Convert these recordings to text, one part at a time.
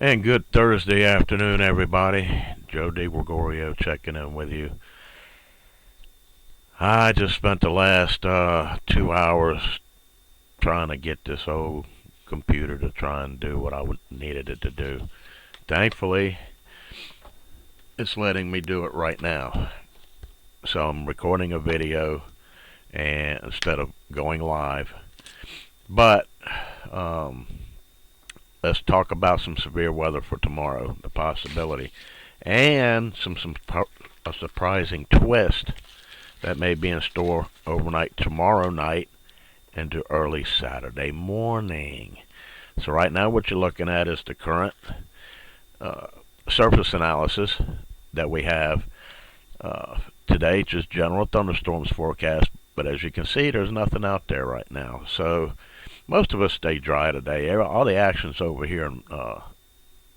And good Thursday afternoon, everybody. Joe DeGregorio checking in with you. I just spent the last 2 hours trying to get this old computer to try and do what I needed it to do. Thankfully, it's letting me do it right now. So I'm recording a video and instead of going live. But um, let's talk about some severe weather for tomorrow, the possibility, and a surprising twist that may be in store overnight tomorrow night into early Saturday morning. So right now what you're looking at is the current uh, surface analysis that we have today, just general thunderstorms forecast, but as you can see there's nothing out there right now. So most of us stay dry today. All the action's over here in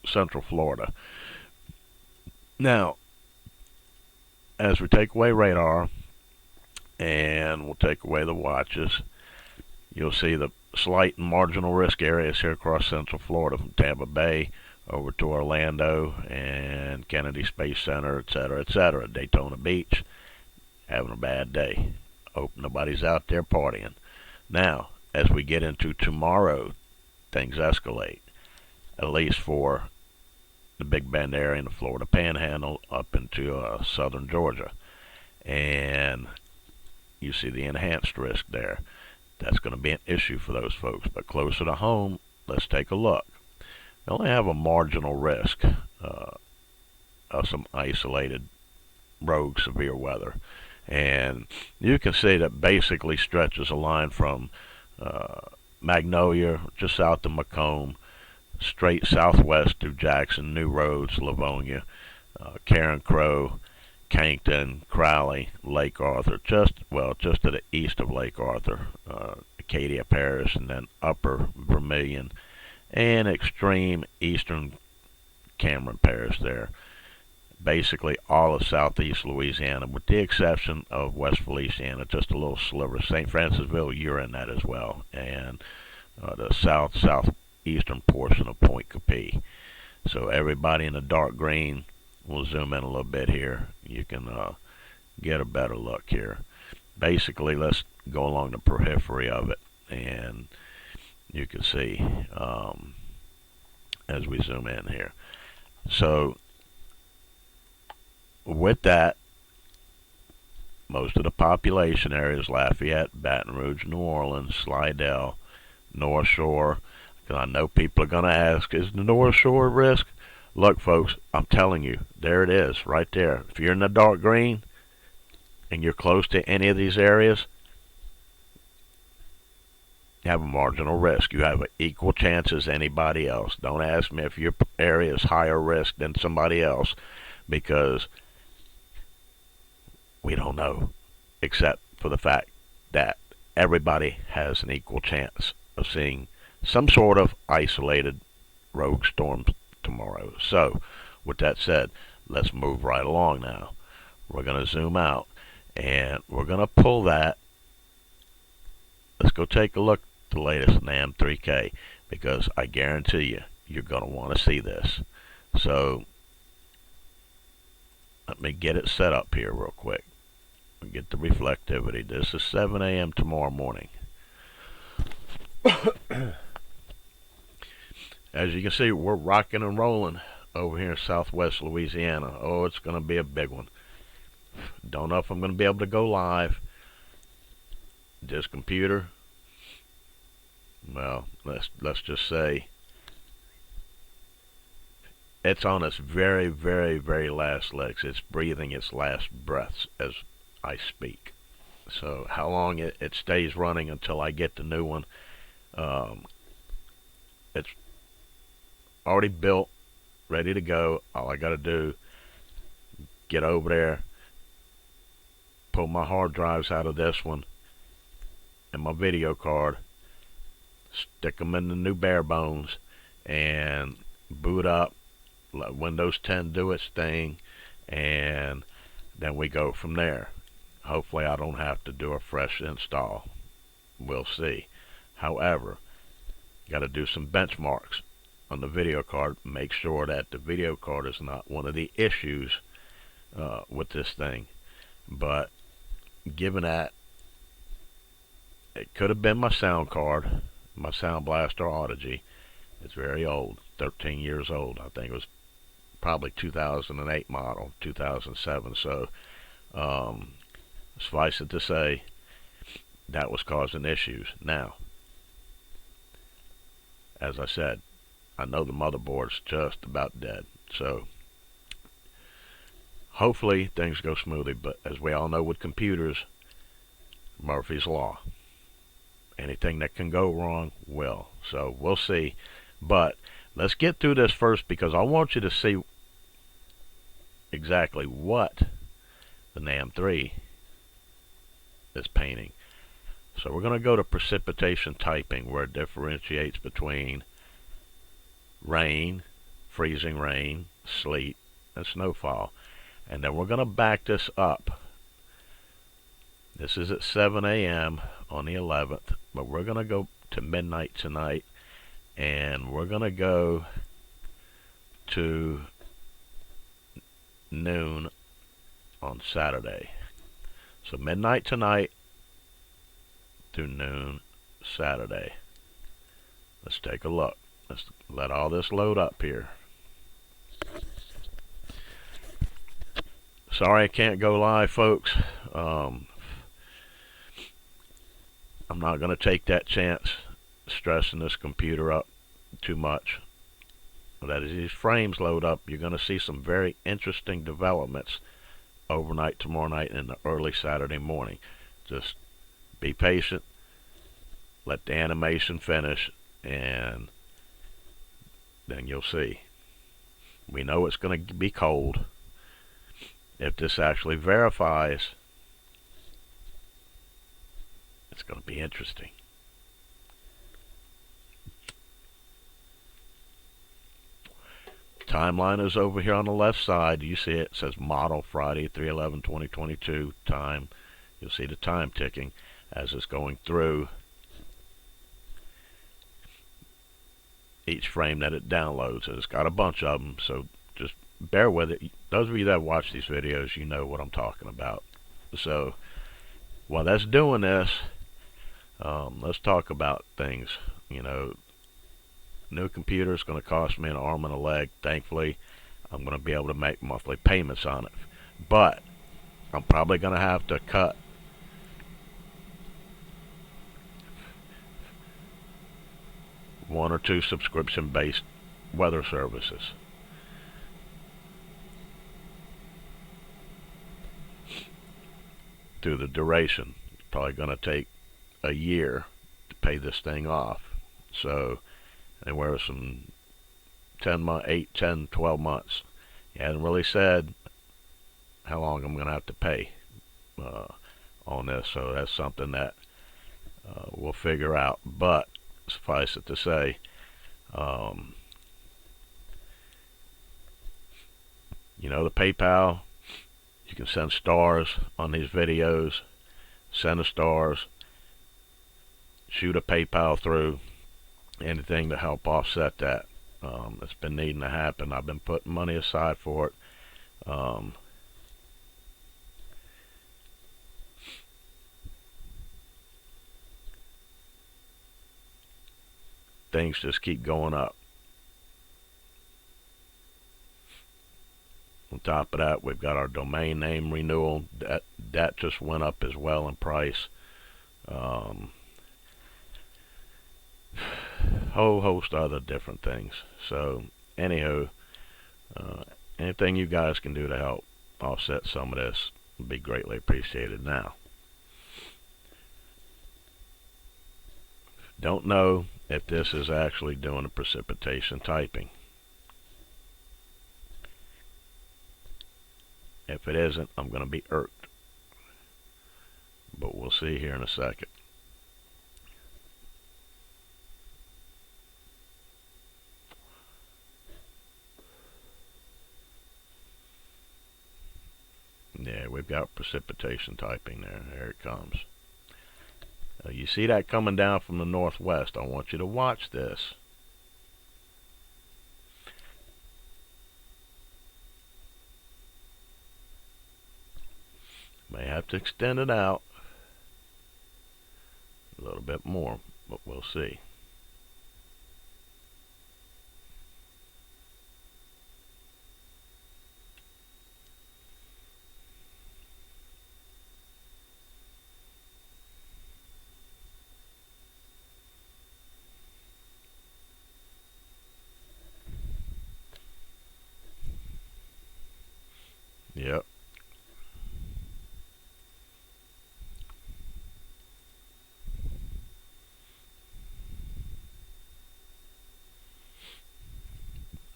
central Florida. Now, as we take away radar and we'll take away the watches, you'll see the slight and marginal risk areas here across central Florida from Tampa Bay over to Orlando and Kennedy Space Center, etc., etc. Daytona Beach, having a bad day. Hope nobody's out there partying. Now, as we get into tomorrow, things escalate, at least for the Big Bend area and the Florida Panhandle up into southern Georgia. And you see the enhanced risk there. That's going to be an issue for those folks. But closer to home, let's take a look. We only have a marginal risk of some isolated rogue severe weather. And you can see that basically stretches a line from Magnolia, just south of Macomb, straight southwest to Jackson, New Roads, Livonia, Karen Crow, Cankton, Crowley, Lake Arthur, just to the east of Lake Arthur, Acadia Parish, and then upper Vermilion, and extreme eastern Cameron Parish there. Basically all of southeast Louisiana, with the exception of West Feliciana, just a little sliver. St. Francisville, you're in that as well, and the southeastern portion of Point Capee. So everybody in the dark green, we'll zoom in a little bit here. You can get a better look here. Basically, let's go along the periphery of it, and you can see as we zoom in here. So with that, most of the population areas, Lafayette, Baton Rouge, New Orleans, Slidell, North Shore, because I know people are going to ask, is the North Shore risk? Look, folks, I'm telling you, there it is, right there. If you're in the dark green and you're close to any of these areas, you have a marginal risk. You have an equal chance as anybody else. Don't ask me if your area is higher risk than somebody else, because we don't know, except for the fact that everybody has an equal chance of seeing some sort of isolated rogue storm tomorrow. So, with that said, let's move right along now. We're going to zoom out, and we're going to pull that. Let's go take a look at the latest NAM 3K, because I guarantee you, you're going to want to see this. So, let me get it set up here real quick. Get the reflectivity. This is 7 a.m. tomorrow morning. As you can see, we're rocking and rolling over here in southwest Louisiana. Oh, it's going to be a big one. Don't know if I'm going to be able to go live. This computer, well, let's just say it's on its very, very, very last legs. It's breathing its last breaths as I speak. So how long it stays running until I get the new one, it's already built, ready to go. All I got to do, get over there, pull my hard drives out of this one and my video card, stick them in the new bare bones, and boot up. Let Windows 10 do its thing, and then we go from there. Hopefully I don't have to do a fresh install. We'll see. However, got to do some benchmarks. on the video card, make sure that the video card is not one of the issues with this thing. But given that it could have been my sound card, my Sound Blaster Audigy, it's very old, 13 years old. I think it was probably 2008 model, 2007. So suffice it to say, that was causing issues. Now, as I said, I know the motherboard's just about dead. So hopefully things go smoothly. But as we all know with computers, Murphy's Law. Anything that can go wrong will. So we'll see. But let's get through this first, because I want you to see exactly what the NAM 3 is painting. So we're going to go to precipitation typing, where it differentiates between rain, freezing rain, sleet, and snowfall. And then we're going to back this up. This is at 7 a.m. on the 11th, but we're going to go to midnight tonight, and we're going to go to noon on Saturday. So midnight tonight through noon Saturday. Let's take a look. Let's let all this load up here. Sorry I can't go live, folks. I'm not going to take that chance stressing this computer up too much. But as these frames load up, you're going to see some very interesting developments overnight tomorrow night and the early Saturday morning. Just be patient, let the animation finish, and then you'll see. We know it's going to be cold. If this actually verifies, it's going to be interesting. Timeline is over here on the left side. You see it says model Friday 3/11/2022 time. You'll see the time ticking as it's going through each frame that it downloads. It's got a bunch of them, so just bear with it. Those of you that watch these videos, you know what I'm talking about. So while that's doing this, let's talk about things. You know, new computer is going to cost me an arm and a leg. Thankfully, I'm going to be able to make monthly payments on it. But I'm probably going to have to cut one or two subscription-based weather services. Through the duration. It's probably going to take a year to pay this thing off. So anywhere from 8, 10, 12 months. He hasn't really said how long I'm going to have to pay on this, so that's something that we'll figure out. But suffice it to say, you know, the PayPal, you can send stars on these videos, send the stars, shoot a PayPal through, anything to help offset that. It's been needing to happen. I've been putting money aside for it. Things just keep going up. On top of that, we've got our domain name renewal. That just went up as well in price. Whole host of other different things. So anywho, anything you guys can do to help offset some of this would be greatly appreciated. Now, don't know if this is actually doing a precipitation typing. If it isn't, I'm going to be irked. But we'll see here in a second. Yeah, we've got precipitation typing there. There it comes. You see that coming down from the northwest. I want you to watch this. May have to extend it out a little bit more, but we'll see. Yep.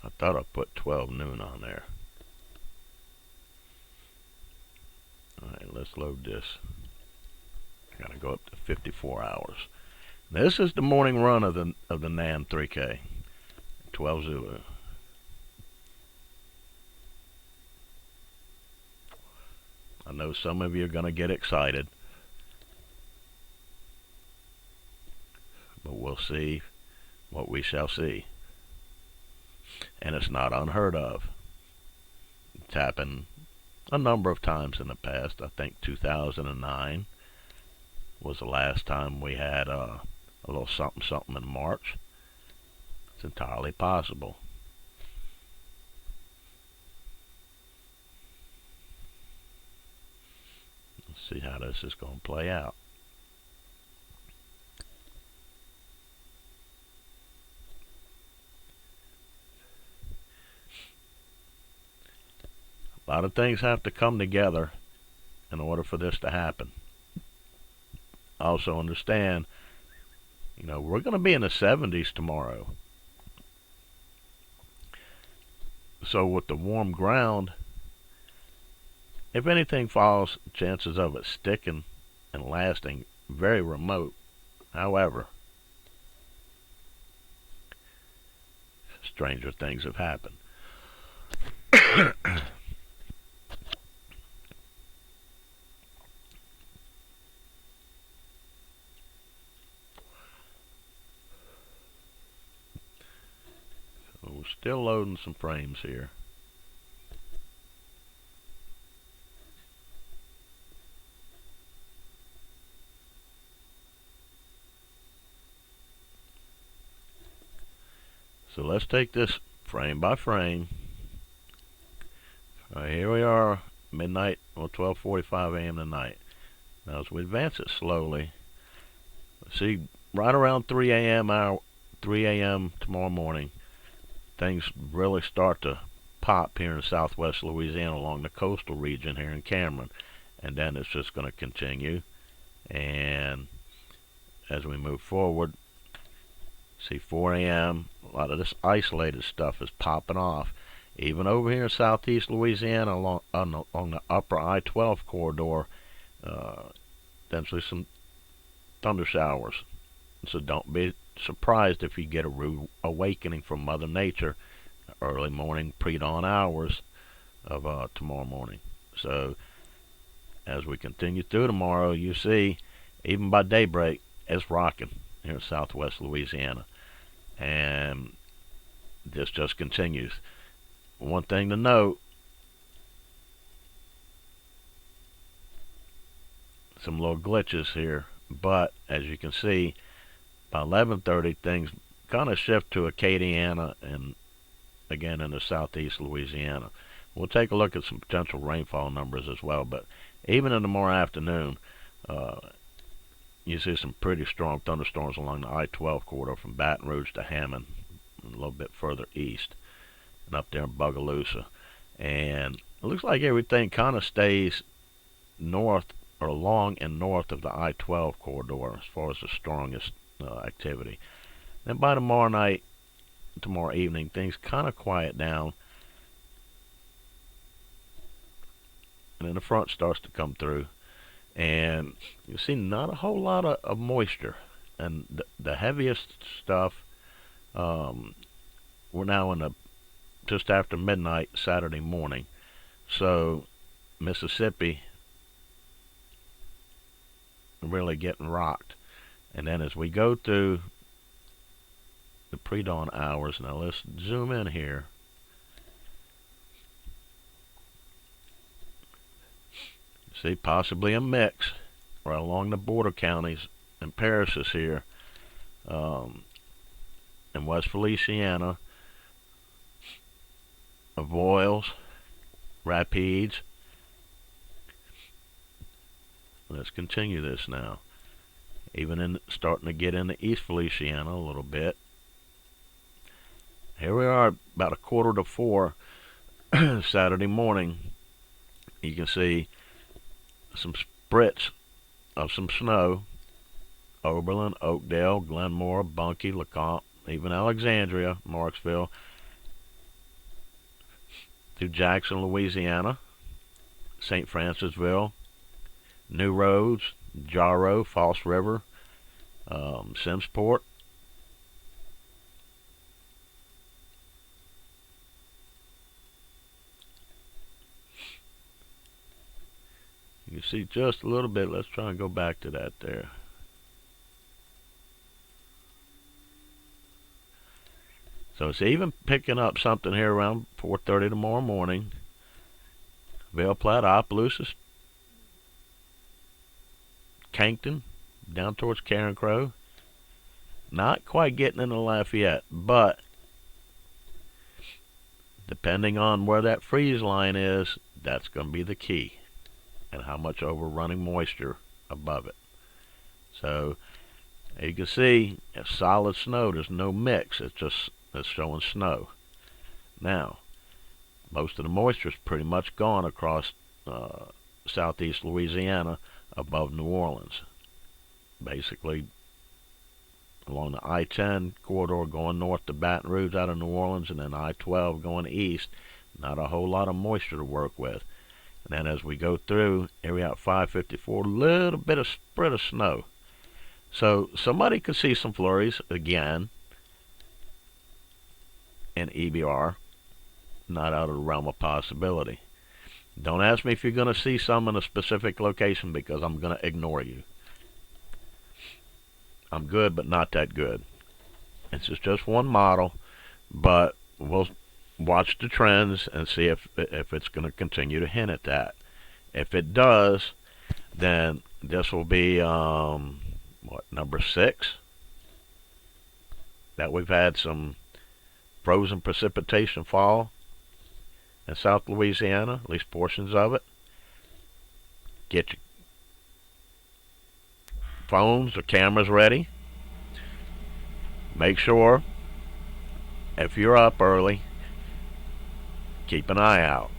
I thought I put 12 noon on there. Alright, let's load this. Gotta go up to 54 hours. This is the morning run of the NAN 3K. 12 Zulu. I know some of you are gonna get excited, but we'll see what we shall see. And it's not unheard of. It's happened a number of times in the past. I think 2009 was the last time we had a little something something in March. It's entirely possible. Let's see how this is going to play out. A lot of things have to come together in order for this to happen. Also understand, we're going to be in the 70s tomorrow. So with the warm ground, if anything falls, chances of it sticking and lasting very remote. However, stranger things have happened. We're still loading some frames here. So let's take this frame by frame. All right, here we are, midnight, 12:45 a.m. tonight. Now as we advance it slowly, see right around 3 a.m. tomorrow morning, things really start to pop here in southwest Louisiana along the coastal region here in Cameron, and then it's just going to continue. And as we move forward, see 4 a.m. a lot of this isolated stuff is popping off. Even over here in southeast Louisiana along the upper I-12 corridor, potentially some thunder showers. So don't be surprised if you get a rude awakening from Mother Nature early morning pre-dawn hours of tomorrow morning. So as we continue through tomorrow, you see even by daybreak it's rocking here in southwest Louisiana, and this just continues. One thing to note, some little glitches here, but as you can see by 11:30 things kind of shift to Acadiana and again into southeast Louisiana. We'll take a look at some potential rainfall numbers as well, but even in the more afternoon, you see some pretty strong thunderstorms along the I-12 corridor from Baton Rouge to Hammond, a little bit further east, and up there in Bogalusa. And it looks like everything kind of stays north or along and north of the I-12 corridor as far as the strongest activity. Then by tomorrow evening, things kind of quiet down, and then the front starts to come through, and you see not a whole lot of moisture, and the heaviest stuff, we're now in just after midnight Saturday morning. So Mississippi really getting rocked. And then as we go through the pre-dawn hours, now let's zoom in here. See, possibly a mix right along the border counties and parishes here um, in West Feliciana, Avoyelles, Rapides. Let's continue this now. Even in starting to get into East Feliciana a little bit. Here we are about 3:45 Saturday morning. You can see some spritz of some snow. Oberlin, Oakdale, Glenmore, Bunkie, LeCompte, even Alexandria, Marksville, through Jackson, Louisiana, St. Francisville, New Roads, Jarrow, False River, Simsport. You can see just a little bit. Let's try and go back to that there. So it's even picking up something here around 4:30 tomorrow morning. Vail Platte, Opelousas, Kankton, down towards Carencro. Not quite getting into Lafayette, but depending on where that freeze line is, that's going to be the key, and how much overrunning moisture above it. So you can see it's solid snow. There's no mix. It's showing snow. Now, most of the moisture is pretty much gone across southeast Louisiana above New Orleans. Basically, along the I-10 corridor going north to Baton Rouge out of New Orleans, and then I-12 going east. Not a whole lot of moisture to work with. And then as we go through, area out 554, a little bit of spread of snow. So somebody could see some flurries again in EBR. Not out of the realm of possibility. Don't ask me if you're going to see some in a specific location, because I'm going to ignore you. I'm good, but not that good. This is just one model, but we'll watch the trends and see if it's going to continue to hint at that. If it does, then this will be number 6 that we've had some frozen precipitation fall in South Louisiana, at least portions of it. Get your phones or cameras ready. Make sure, if you're up early, keep an eye out.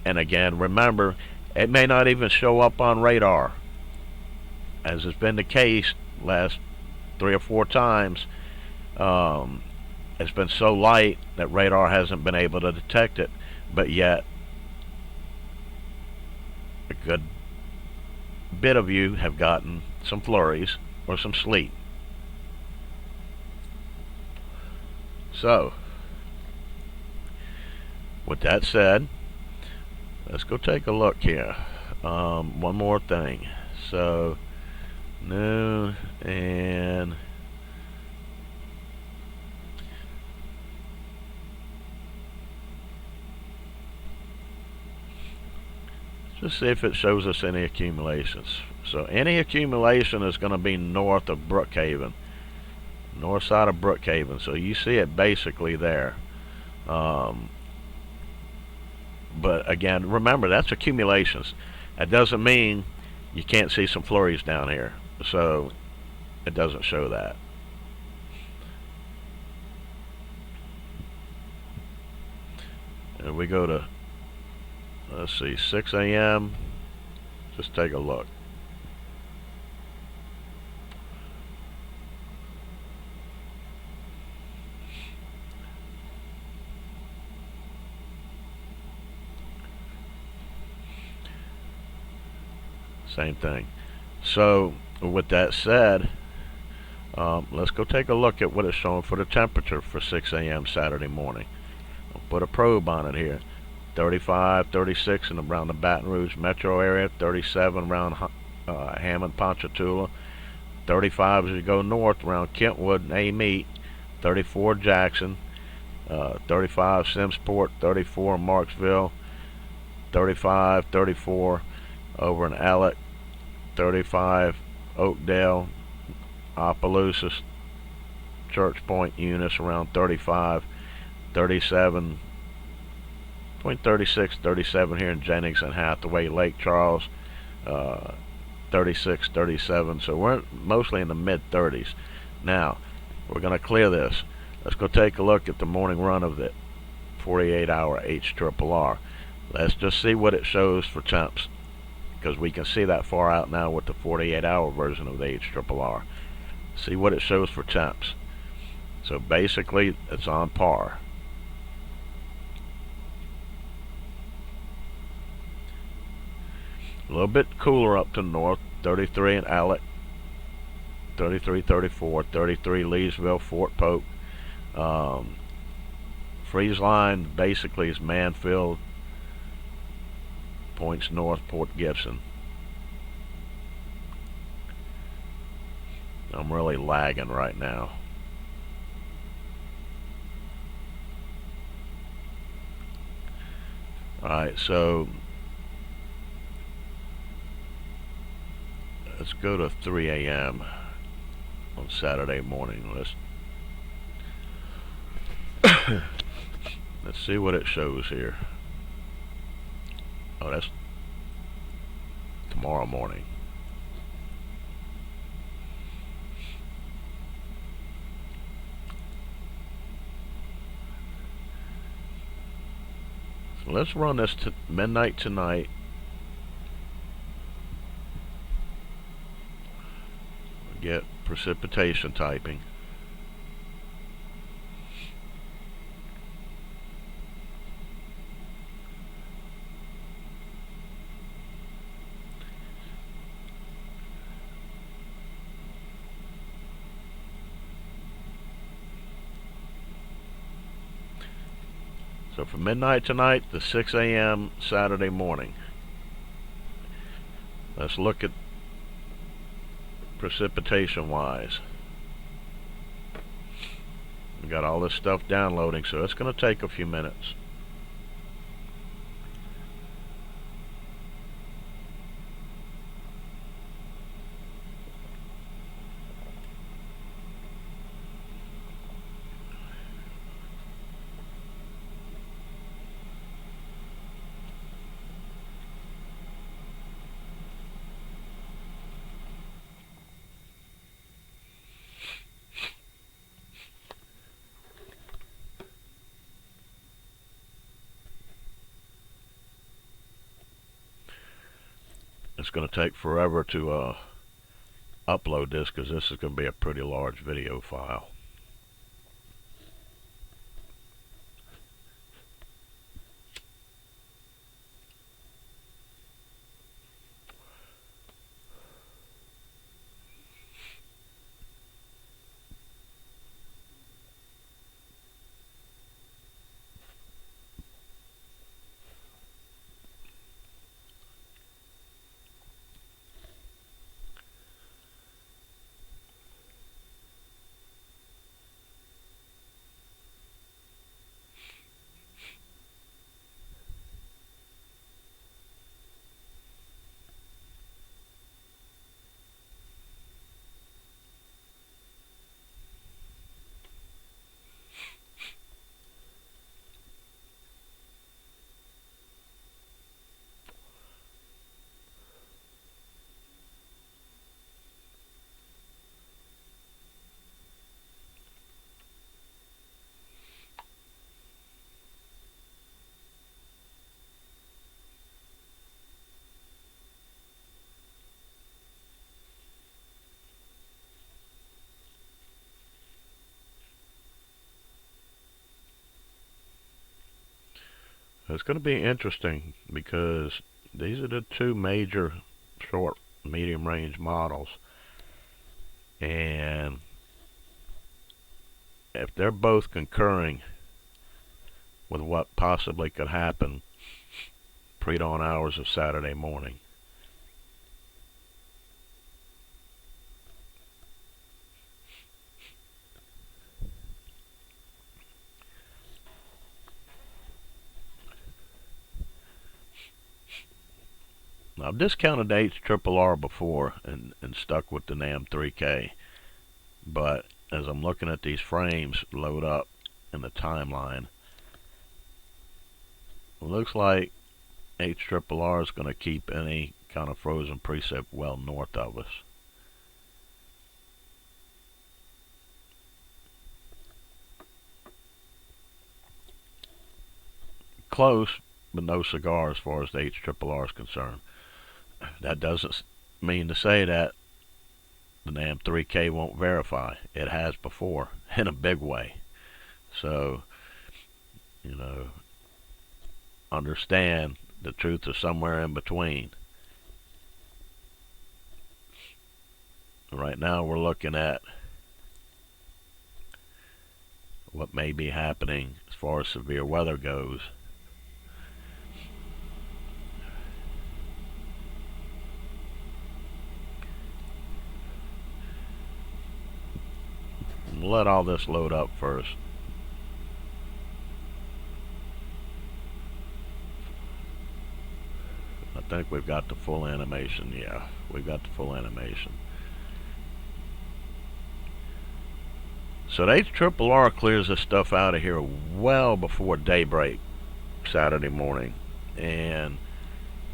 And again, remember, it may not even show up on radar, as has been the case last 3 or 4 times. It's been so light that radar hasn't been able to detect it, but yet a good bit of you have gotten some flurries or some sleet. So, with that said, let's go take a look here. One more thing. So, noon and just see if it shows us any accumulations. So any accumulation is going to be north of Brookhaven, north side of Brookhaven. So you see it basically there. But again, remember, that's accumulations. That doesn't mean you can't see some flurries down here. So it doesn't show that. And we go to, let's see, 6 a.m. Just take a look. Same thing. So with that said, let's go take a look at what it's showing for the temperature for 6 a.m. Saturday morning. I'll put a probe on it here. 35, 36 in around the Baton Rouge metro area, 37 around Hammond, Ponchatoula, 35 as you go north around Kentwood and Amite, 34 Jackson, 35 Simsport, 34 Marksville, 35, 34 over in Alec, 35 Oakdale, Opelousas, Church Point, Eunice around 35, 37, between 36, 37 here in Jennings and Hathaway, Lake Charles, 36, 37. So we're mostly in the mid 30s. Now, we're going to clear this. Let's go take a look at the morning run of the 48-hour HRRR. Let's just see what it shows for temps, because we can see that far out now with the 48-hour version of the HRRR. See what it shows for temps. So basically, it's on par. A little bit cooler up to the north, 33 in Alec, 33, 34, 33 Leesville, Fort Polk. Freeze line basically is Manfield, points north, Port Gibson. I'm really lagging right now. Alright, so let's go to 3 a.m. on Saturday morning. Let's see what it shows here. Oh, that's tomorrow morning. So let's run this to midnight tonight. Get precipitation typing. So from midnight tonight to 6 a.m. Saturday morning. Let's look at precipitation wise. We got all this stuff downloading, so it's going to take a few minutes. It's going to take forever to upload this, because this is going to be a pretty large video file. It's going to be interesting, because these are the two major short medium range models, and if they're both concurring with what possibly could happen pre-dawn hours of Saturday morning, I've discounted HRRR before and stuck with the NAM 3K, but as I'm looking at these frames load up in the timeline, it looks like HRRR is going to keep any kind of frozen precip well north of us. Close, but no cigar as far as the HRRR is concerned. That doesn't mean to say that the NAM 3K won't verify. It has before in a big way. So, you know, understand the truth is somewhere in between. Right now we're looking at what may be happening as far as severe weather goes. We'll let all this load up first. I think we've got the full animation. Yeah, we've got the full animation. So the HRRR clears this stuff out of here well before daybreak Saturday morning. And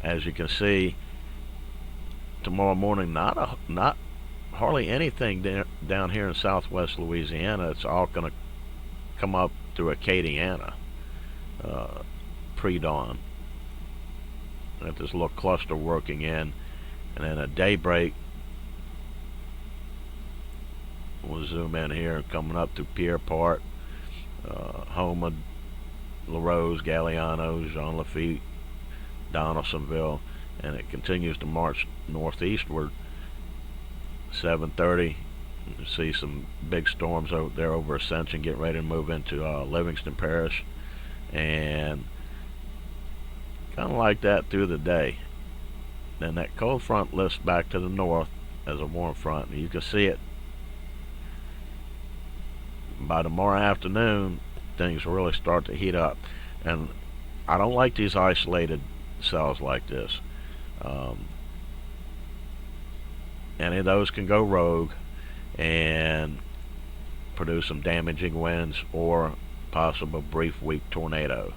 as you can see, tomorrow morning, not hardly anything down here in southwest Louisiana. It's all going to come up through Acadiana pre-dawn. Got this little cluster working in, and then at daybreak we'll zoom in here, coming up through Pierre Part, Houma, LaRose, Galliano, Jean Lafitte, Donaldsonville, and it continues to march northeastward. 7:30, you see some big storms over there over Ascension, getting ready to move into Livingston Parish, and kind of like that through the day. Then that cold front lifts back to the north as a warm front, and you can see it by tomorrow afternoon. Things really start to heat up, and I don't like these isolated cells like this. Any of those can go rogue and produce some damaging winds or possible brief weak tornado.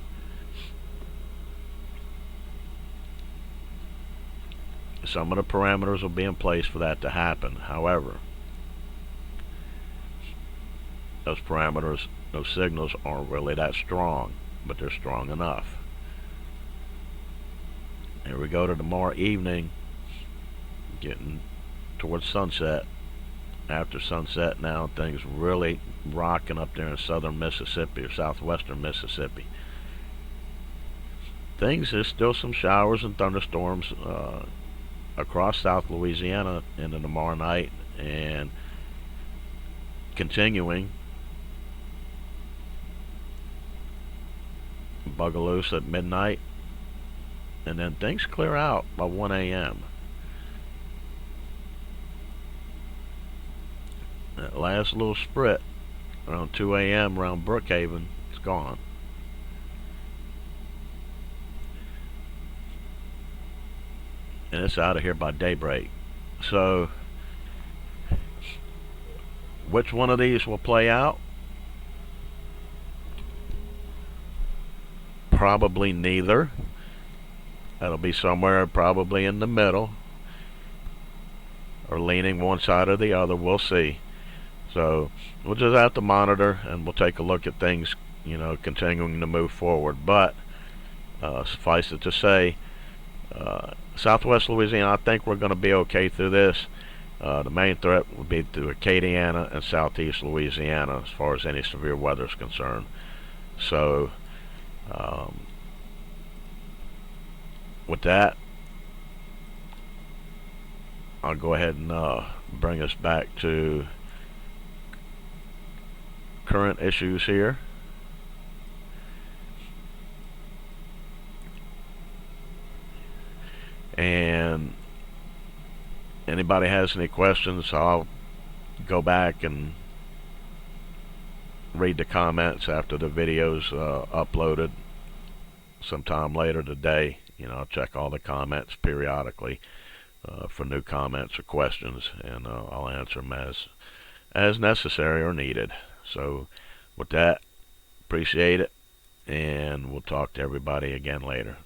Some of the parameters will be in place for that to happen. However, those parameters, those signals aren't really that strong, but they're strong enough. Here we go to tomorrow evening, getting towards sunset. After sunset now, things really rocking up there in southern Mississippi or southwestern Mississippi. There's still some showers and thunderstorms across South Louisiana into tomorrow night, and continuing Bugaloose at midnight, and then things clear out by 1 a.m. That last little sprit around 2 a.m. around Brookhaven is gone. And it's out of here by daybreak. So which one of these will play out? Probably neither. That'll be somewhere probably in the middle, or leaning one side or the other. We'll see. So we'll just have to monitor, and we'll take a look at things, you know, continuing to move forward. But suffice it to say, southwest Louisiana, I think we're going to be okay through this. The main threat would be through Acadiana and southeast Louisiana as far as any severe weather is concerned. So with that, I'll go ahead and bring us back to current issues here. And anybody has any questions, I'll go back and read the comments after the video's uploaded sometime later today, check all the comments periodically for new comments or questions, and I'll answer them as necessary or needed. So, with that, appreciate it, and we'll talk to everybody again later.